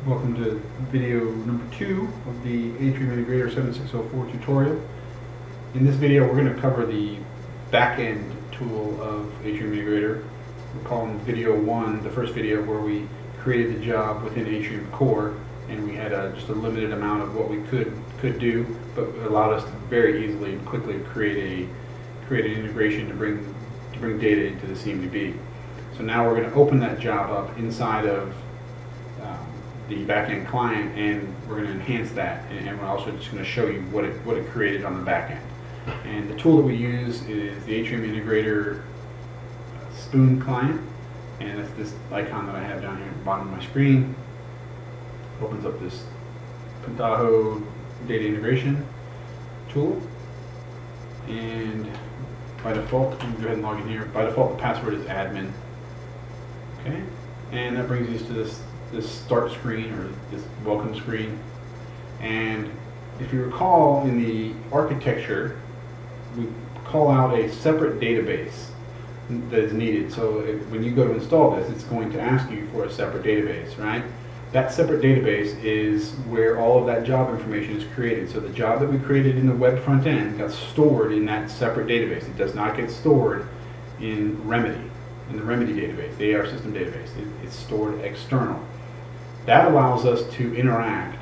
Welcome to video number 2 of the Atrium Integrator 7604 tutorial. In this video we're going to cover the back-end tool of Atrium Integrator. We're calling video 1 the first video where we created the job within Atrium Core, and we had just a limited amount of what we could do, but it allowed us to very easily and quickly create an integration to bring data into the CMDB. So now we're going to open that job up inside of the back-end client, and we're going to enhance that, and we're also just going to show you what it created on the back end. And the tool that we use is the Atrium Integrator Spoon client, and that's this icon that I have down here at the bottom of my screen. Opens up this Pentaho data integration tool, and by default, you can go ahead and log in here. By default, the password is admin. Okay, and that brings us to this start screen, or this welcome screen. And if you recall, in the architecture we call out a separate database that is needed. So when you go to install this, it's going to ask you for a separate database, right? That separate database is where all of that job information is created. So the job that we created in the web front end got stored in that separate database. It does not get stored in Remedy, in the Remedy database, the AR system database. It's stored external. That allows us to interact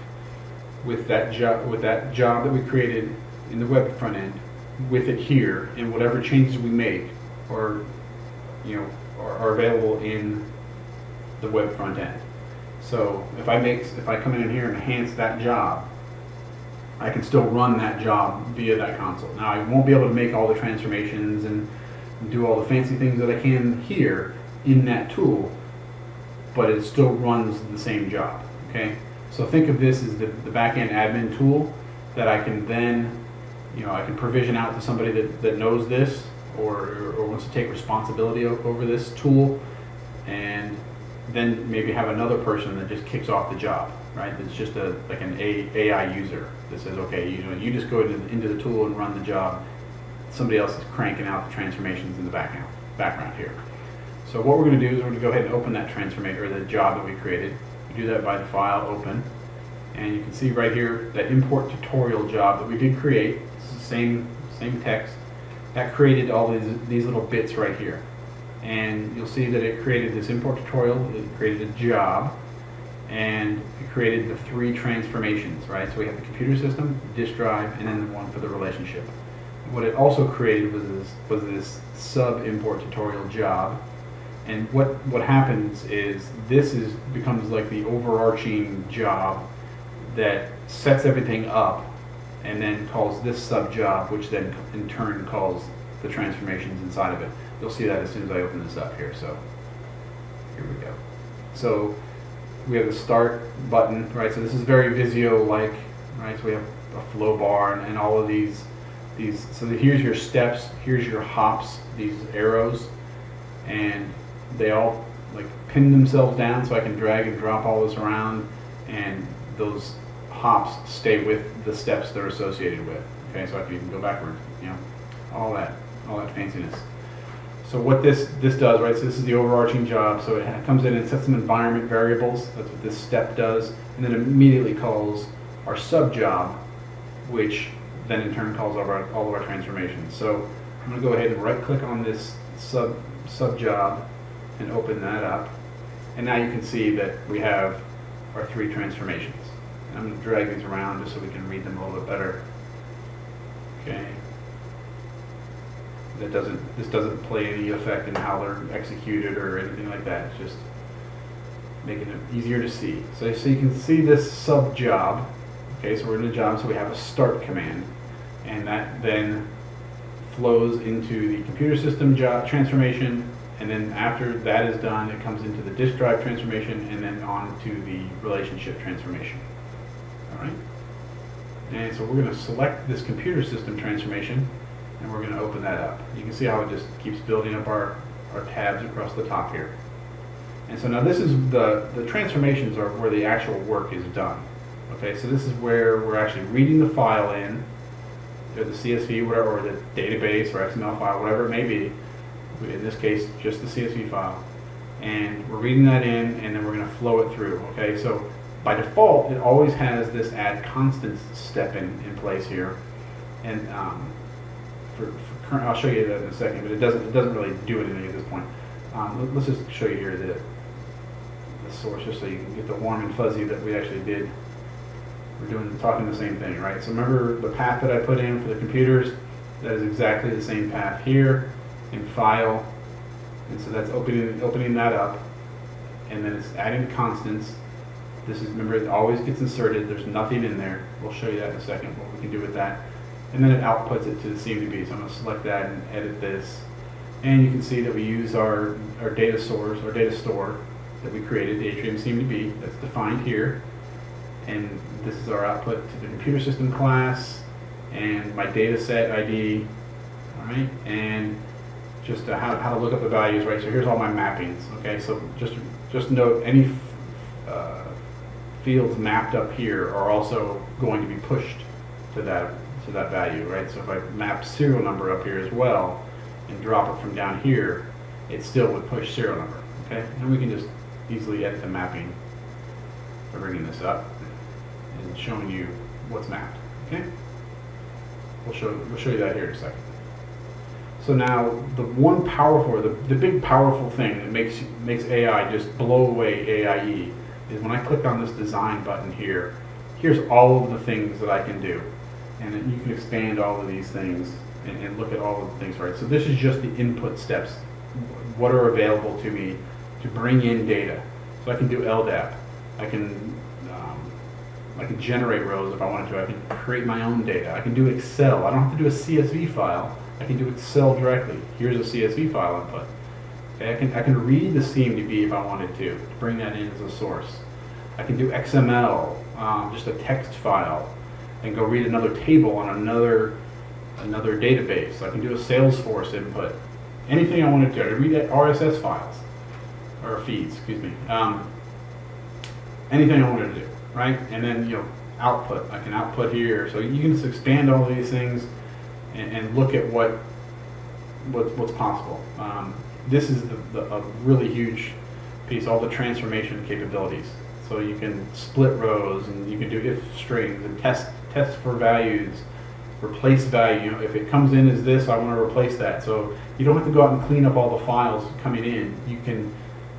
with that job that we created in the web front end with it here, and whatever changes we make are available in the web front end. So if I come in here and enhance that job, I can still run that job via that console. Now I won't be able to make all the transformations and do all the fancy things that I can here in that tool, but it still runs the same job. Okay, so think of this as the back-end admin tool that I can then, I can provision out to somebody that knows this or wants to take responsibility over this tool, and then maybe have another person that just kicks off the job, right? It's just like an AI user that says, okay, you just go into the tool and run the job. Somebody else is cranking out the transformations in the background here. So what we're going to do is we're going to go ahead and open that transformation, or the job that we created. We do that by the file open, and you can see right here that import tutorial job that we did create. It's the same text that created all these little bits right here, and you'll see that it created this import tutorial. It created a job, and it created the 3 transformations, right? So we have the computer system, disk drive, and then the one for the relationship. What it also created was this sub import tutorial job. And what happens is this becomes like the overarching job that sets everything up, and then calls this sub job, which then in turn calls the transformations inside of it. You'll see that as soon as I open this up here. So here we go. So we have the start button, right? So this is very Visio-like, right? So we have a flow bar and all of these. So here's your steps, here's your hops, these arrows, and they all like pin themselves down, so I can drag and drop all this around, and those hops stay with the steps they're associated with. Okay, so I can even go backward, all that fanciness. So what this does, right? So this is the overarching job. So it comes in and sets some environment variables. That's what this step does, and then immediately calls our sub job, which then in turn calls all of our transformations. So I'm going to go ahead and right click on this sub job and open that up, and now you can see that we have our 3 transformations. And I'm going to drag these around just so we can read them a little bit better. Okay. This doesn't play any effect in how they're executed or anything like that. It's just making it easier to see. So you can see this sub job. Okay, so we're in a job, so we have a start command, and that then flows into the computer system job transformation, and then after that is done, it comes into the disk drive transformation, and then on to the relationship transformation. All right, and so we're going to select this computer system transformation, and we're going to open that up. You can see how it just keeps building up our tabs across the top here. And so now this is the transformations are where the actual work is done. Okay, so this is where we're actually reading the file in, or the CSV, whatever, or the database or XML file, whatever it may be. In this case, just the CSV file, and we're reading that in, and then we're going to flow it through. Okay, so by default, it always has this add constants step in place here, and for current, I'll show you that in a second, but it doesn't really do anything at this point. Let's just show you here the source, just so you can get the warm and fuzzy that we actually did. We're talking the same thing, right? So remember the path that I put in for the computers? That is exactly the same path here in File, and so that's opening that up, and then it's adding constants. This is, remember, it always gets inserted. There's nothing in there. We'll show you that in a second, what we can do with that. And then it outputs it to the CMDB. So I'm going to select that and edit this. And you can see that we use our data source, our data store that we created, the Atrium CMDB, that's defined here. And this is our output to the computer system class and my data set ID. All right, and just how to look up the values, right? So here's all my mappings. Okay, so just note any fields mapped up here are also going to be pushed to that value, right? So if I map serial number up here as well and drop it from down here, it still would push serial number. Okay, and we can just easily edit the mapping by bringing this up and showing you what's mapped. Okay, we'll show you that here in a second. So now the one powerful, the big powerful thing that makes AI just blow away AIE is when I click on this design button here. Here's all of the things that I can do, and then you can expand all of these things and look at all of the things, right? So this is just the input steps, what are available to me to bring in data. So I can do LDAP, I can generate rows if I wanted to, I can create my own data, I can do Excel, I don't have to do a CSV file, I can do Excel directly. Here's a CSV file input. Okay, I can read the CMDB if I wanted to bring that in as a source. I can do XML, just a text file, and go read another table on another database. I can do a Salesforce input. Anything I wanted to. I read RSS files, or feeds, excuse me. Anything I wanted to do, right? And then output. I can output here. So you can just expand all these things and look at what's possible. This is a really huge piece, all the transformation capabilities. So you can split rows, and you can do if strings and test for values, replace value. If it comes in as this, I want to replace that. So you don't have to go out and clean up all the files coming in. You can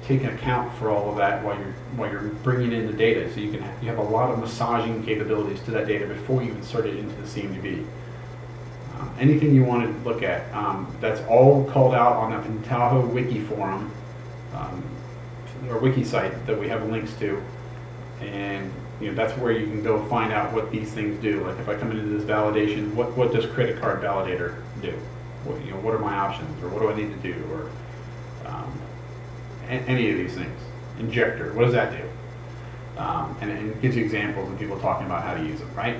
take an account for all of that while you're bringing in the data. So you have a lot of massaging capabilities to that data before you insert it into the CMDB. Anything you want to look at, that's all called out on the Pentaho Wiki forum, or wiki site that we have links to, and that's where you can go find out what these things do. Like if I come into this validation, what does credit card validator do? What are my options, or what do I need to do, or any of these things. Injector, what does that do? And it gives you examples of people talking about how to use it, right?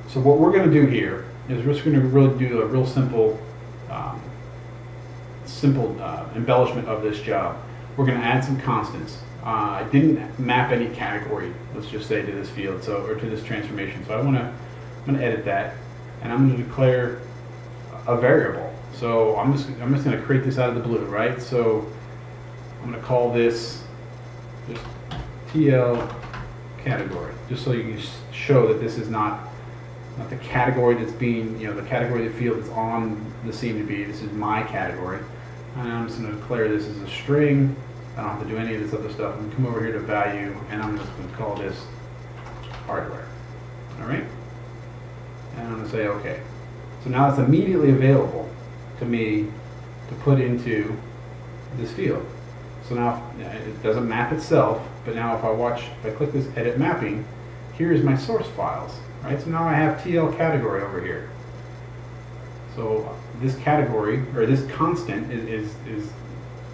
So what we're going to do here is we're just going to really do a real simple embellishment of this job. We're going to add some constants. I didn't map any category, let's just say, to this field, or to this transformation. So I'm going to edit that, and I'm going to declare a variable. So I'm just going to create this out of the blue, right? So I'm going to call this just TL category, just so you can show that this is not the category that's being, the category of the field that's on the CMDB. This is my category. And I'm just going to declare this as a string. I don't have to do any of this other stuff. I'm going to come over here to value, and I'm just going to call this hardware. All right? And I'm going to say OK. So now it's immediately available to me to put into this field. So now it doesn't map itself, but now if I click this edit mapping, here's my source files. Right? So now I have TL category over here. So this category, or this constant, is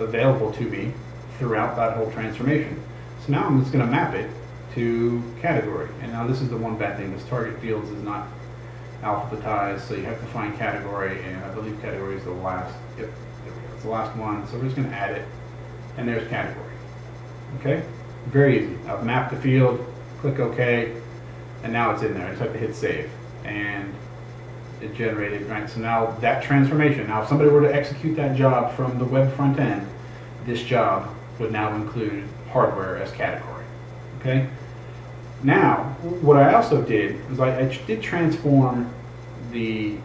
available to me throughout that whole transformation. So now I'm just going to map it to category. And now this is the one bad thing. This target fields is not alphabetized, so you have to find category, and I believe category is the last. Yep, there we go. It's the last one. So we're just going to add it, and there's category. Okay? Very easy. I've mapped the field, click OK. And now it's in there. I just have to hit save, and it generated, right? So now that transformation, now if somebody were to execute that job from the web front end, this job would now include hardware as category, okay? Now, what I also did was I did transform the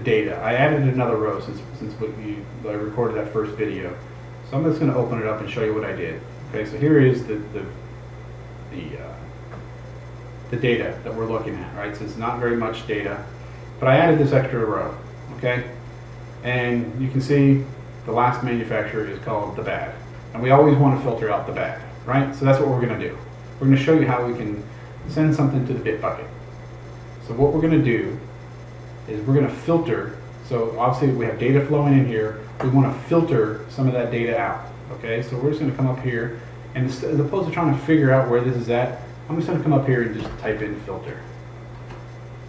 data. I added another row since I recorded that first video. So I'm just going to open it up and show you what I did. Okay, so here is the data that we're looking at, right? So it's not very much data, but I added this extra row, okay? And you can see the last manufacturer is called the bad. And we always want to filter out the bad, right? So that's what we're going to do. We're going to show you how we can send something to the bit bucket. So what we're going to do is we're going to filter. So obviously we have data flowing in here. We want to filter some of that data out, okay? So we're just going to come up here, and as opposed to trying to figure out where this is at, I'm just going to come up here and just type in filter.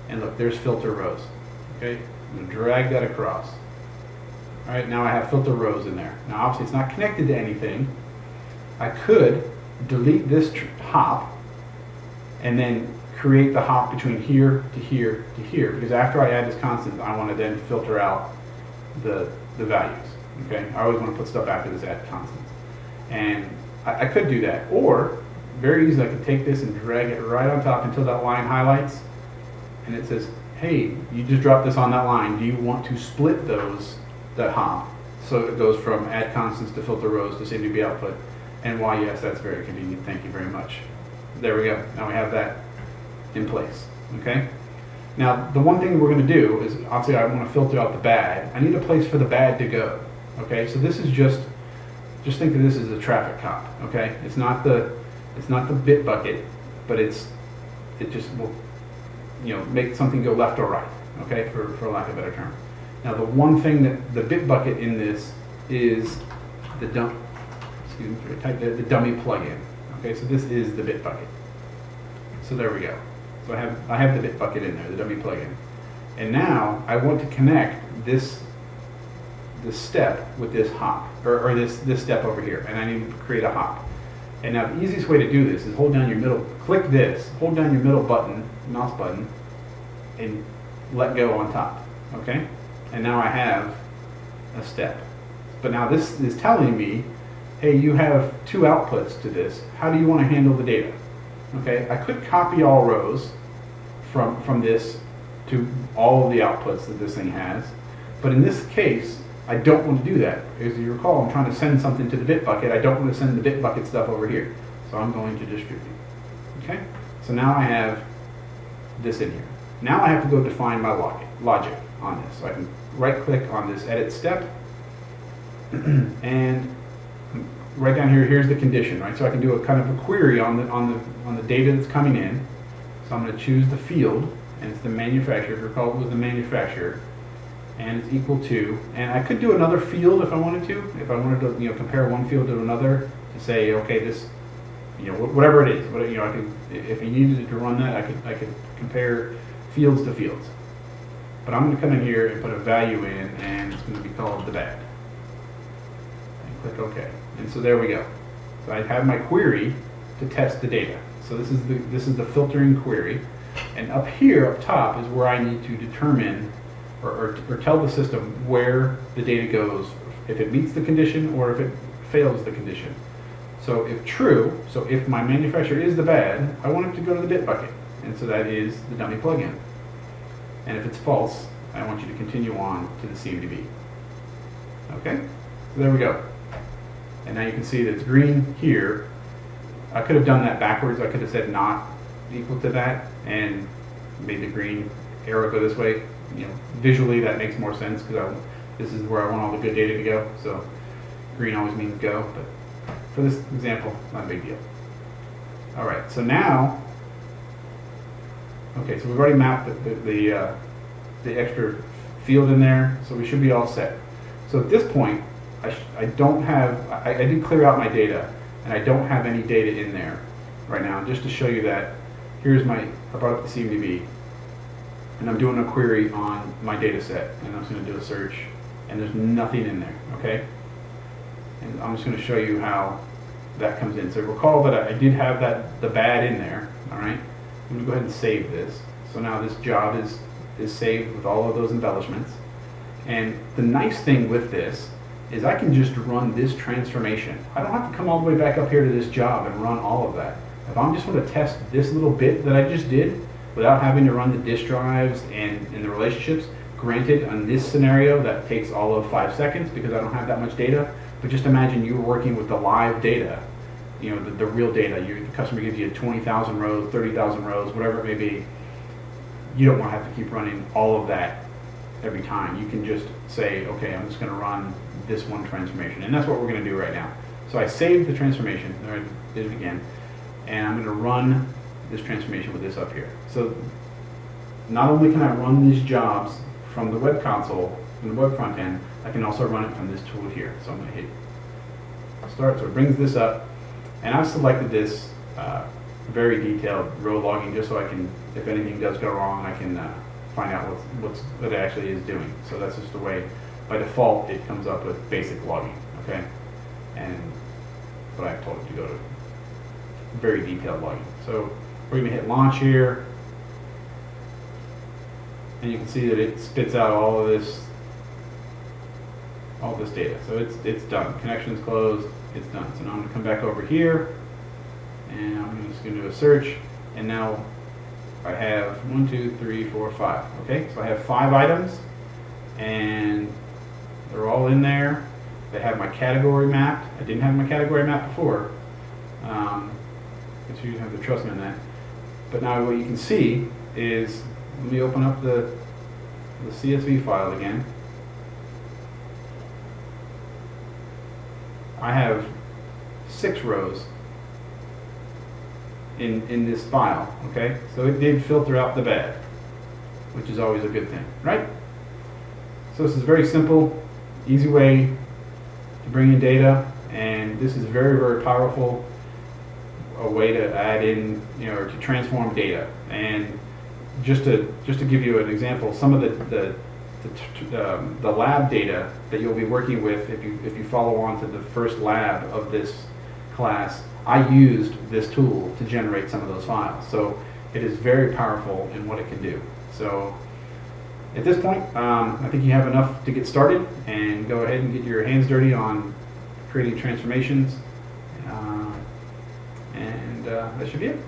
And look, there's filter rows, okay? I'm going to drag that across. All right, now I have filter rows in there. Now obviously it's not connected to anything. I could delete this hop and then create the hop between here to here to here, because after I add this constant, I want to then filter out the values, okay? I always want to put stuff after this add constant. And I could do that, or very easily I could take this and drag it right on top until that line highlights, and it says, hey, you just dropped this on that line. Do you want to split that hop so it goes from add constants to filter rows to CMDB output? And why, yes, that's very convenient. Thank you very much. There we go. Now we have that in place, okay? Now, the one thing we're going to do is, obviously I want to filter out the bad. I need a place for the bad to go, okay? So this is just think of this as a traffic cop, okay? It's not the bit bucket, but it just will, you know, make something go left or right, okay, for lack of a better term. Now, the one thing that the bit bucket in this is the the dummy plugin, okay? So this is the bit bucket. So there we go. So I have the bit bucket in there, the dummy plugin. And now I want to connect this step with this hop, or this step over here, and I need to create a hop. And now the easiest way to do this is hold down your middle, click this, hold down your middle button, mouse button, and let go on top, okay? And now I have a step. But now this is telling me, hey, you have two outputs to this. How do you want to handle the data? Okay, I could copy all rows from this to all of the outputs that this thing has, but in this case, I don't want to do that. As you recall, I'm trying to send something to the bit bucket. I don't want to send the bit bucket stuff over here, so I'm going to distribute. Okay, so now I have this in here. Now I have to go define my logic on this. So I can right-click on this edit step, and right down here, here's the condition, right? So I can do a kind of a query on the data that's coming in. So I'm going to choose the field, and it's the manufacturer. Recall it was the manufacturer, and it's equal to. And I could do another field if I wanted to. If I wanted to, you know, compare one field to another to say, okay, this, you know, whatever it is. You know, I could, if you needed to run that, I could compare fields to fields. But I'm going to come in here and put a value in, and it's going to be called the bad. And click OK. And so there we go. So I have my query to test the data. So this is the filtering query, and up here up top is where I need to determine or tell the system where the data goes, if it meets the condition or if it fails the condition. So if true, so if my manufacturer is the bad, I want it to go to the bit bucket, and so that is the dummy plugin. And if it's false, I want you to continue on to the CMDB. Okay, so there we go. And now you can see that it's green here. I could have done that backwards. I could have said not equal to that and made the green arrow go this way. You know, visually that makes more sense because this is where I want all the good data to go. So green always means go, but for this example, not a big deal. All right, so now, okay, so we've already mapped the extra field in there, so we should be all set. So at this point, I don't have, I did clear out my data, and I don't have any data in there right now. Just to show you that, here's I brought up the CMDB, and I'm doing a query on my data set, and I'm just going to do a search, and there's nothing in there, okay? And I'm just going to show you how that comes in. So recall that I did have the bad in there, all right? I'm going to go ahead and save this. So now this job is saved with all of those embellishments. And the nice thing with this is I can just run this transformation. I don't have to come all the way back up here to this job and run all of that. If I'm just going to test this little bit that I just did without having to run the disk drives and the relationships, granted on this scenario that takes all of 5 seconds because I don't have that much data, but just imagine you were working with the live data, you know, the real data. The customer gives you 20,000 rows, 30,000 rows, whatever it may be. You don't want to have to keep running all of that every time. You can just say, okay, I'm just going to run this one transformation, and that's what we're going to do right now. So I saved the transformation, there I did it again, and I'm going to run this transformation with this up here. So not only can I run these jobs from the web console, from the web front end, I can also run it from this tool here. So I'm going to hit start, so it brings this up, and I've selected this very detailed row logging just so I can, if anything does go wrong, I can find out what it actually is doing. So that's just the way, by default, it comes up with basic logging, okay? And but I've told it to go to very detailed logging. So we're going to hit launch here, and you can see that it spits out all this data. So it's done. Connection's closed. It's done. So now I'm going to come back over here, and I'm just going to do a search, and now I have 1, 2, 3, 4, 5. Okay, so I have 5 items, and they're all in there. They have my category mapped. I didn't have my category mapped before. But you have to trust me on that. But now what you can see is, let me open up the CSV file again. I have 6 rows in this file, okay? So it did filter out the bad, which is always a good thing, right? So this is very simple, easy way to bring in data, and this is very, very powerful, a way to add in, you know, or to transform data. And just to give you an example, some of the lab data that you'll be working with, if you follow on to the first lab of this class, I used this tool to generate some of those files. So it is very powerful in what it can do. So at this point, I think you have enough to get started, and go ahead and get your hands dirty on creating transformations, and that should be it.